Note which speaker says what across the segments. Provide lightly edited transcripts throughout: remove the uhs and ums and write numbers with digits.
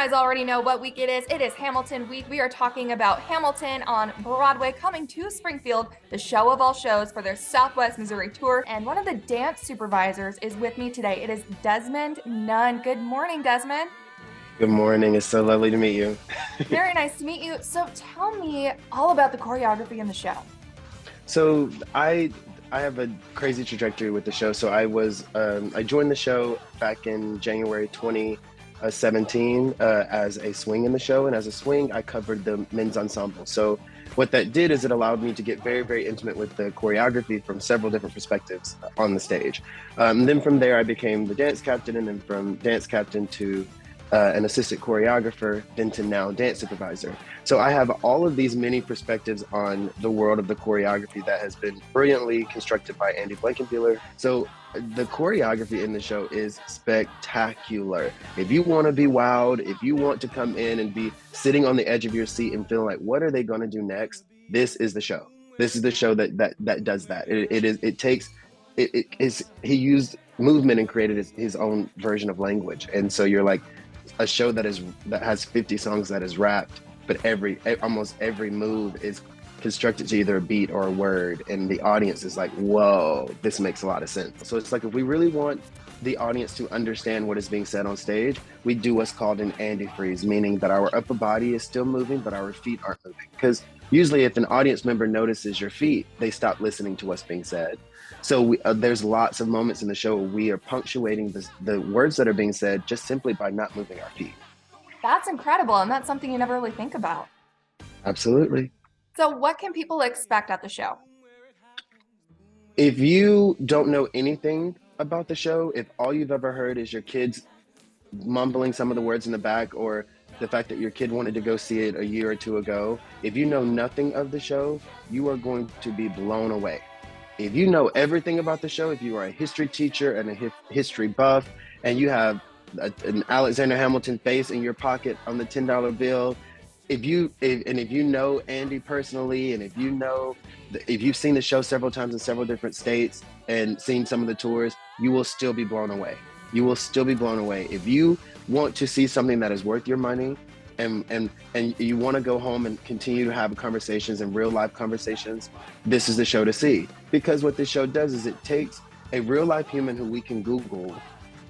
Speaker 1: guys already know what week it is. It is Hamilton week. We are talking about Hamilton on Broadway coming to Springfield, the show of all shows for their Southwest Missouri tour. And one of the dance supervisors is with me today. It is Desmond Nunn. Good morning, Desmond.
Speaker 2: Good morning. It's so lovely to meet you.
Speaker 1: Very nice to meet you. So tell me all about the choreography in the show.
Speaker 2: So I have a crazy trajectory with the show. So I joined the show back in January 2017 as a swing in the show, and as a swing I covered the men's ensemble. So what that did is it allowed me to get very, very intimate with the choreography from several different perspectives on the stage. Then from there I became the dance captain, and then from dance captain to an assistant choreographer, then to now dance supervisor. So I have all of these many perspectives on the world of the choreography that has been brilliantly constructed by Andy Blankenbuehler. So the choreography in the show is spectacular. If you want to be wowed, if you want to come in and be sitting on the edge of your seat and feeling like, what are they going to do next? This is the show. This is the show that does that. He used movement and created his own version of language. And so you're like, a show that has 50 songs that is rapped, but almost every move is constructed to either a beat or a word, and the audience is like, whoa, this makes a lot of sense. So it's like, if we really want the audience to understand what is being said on stage, we do what's called an Andy freeze, meaning that our upper body is still moving, but our feet aren't moving. Because usually if an audience member notices your feet, they stop listening to what's being said. So there's lots of moments in the show where we are punctuating the words that are being said just simply by not moving our feet.
Speaker 1: That's incredible, and that's something you never really think about.
Speaker 2: Absolutely.
Speaker 1: So what can people expect at the show?
Speaker 2: If you don't know anything about the show, if all you've ever heard is your kids mumbling some of the words in the back, or the fact that your kid wanted to go see it a year or two ago, if you know nothing of the show, you are going to be blown away. If you know everything about the show, if you are a history teacher and a history buff, and you have an Alexander Hamilton face in your pocket on the $10 bill, if you know Andy personally, and if you've seen the show several times in several different states and seen some of the tours, you will still be blown away. You will still be blown away. If you want to see something that is worth your money, and you want to go home and continue to have conversations and real life conversations, this is the show to see. Because what this show does is it takes a real life human who we can Google,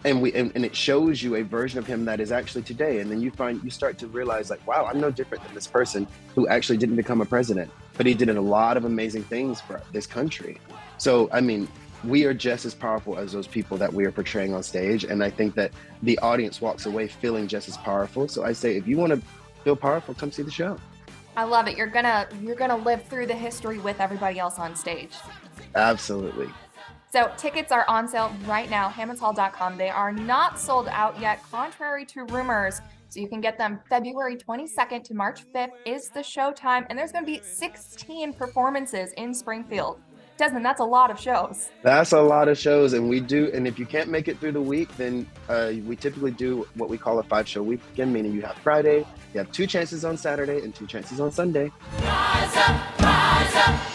Speaker 2: and it shows you a version of him that is actually today. And then you start to realize, like, wow, I'm no different than this person who actually didn't become a president, but he did a lot of amazing things for this country. So, I mean, we are just as powerful as those people that we are portraying on stage. And I think that the audience walks away feeling just as powerful. So I say, if you want to feel powerful, come see the show.
Speaker 1: I love it. You're gonna live through the history with everybody else on stage.
Speaker 2: Absolutely.
Speaker 1: So tickets are on sale right now, hammondshall.com. They are not sold out yet, contrary to rumors. So you can get them February 22nd to March 5th is the show time. And there's going to be 16 performances in Springfield. Desmond, that's a lot of shows.
Speaker 2: That's a lot of shows, and if you can't make it through the week, then we typically do what we call a 5-show weekend, meaning you have Friday, you have 2 chances on Saturday, and 2 chances on Sunday.
Speaker 3: Rise up, rise up.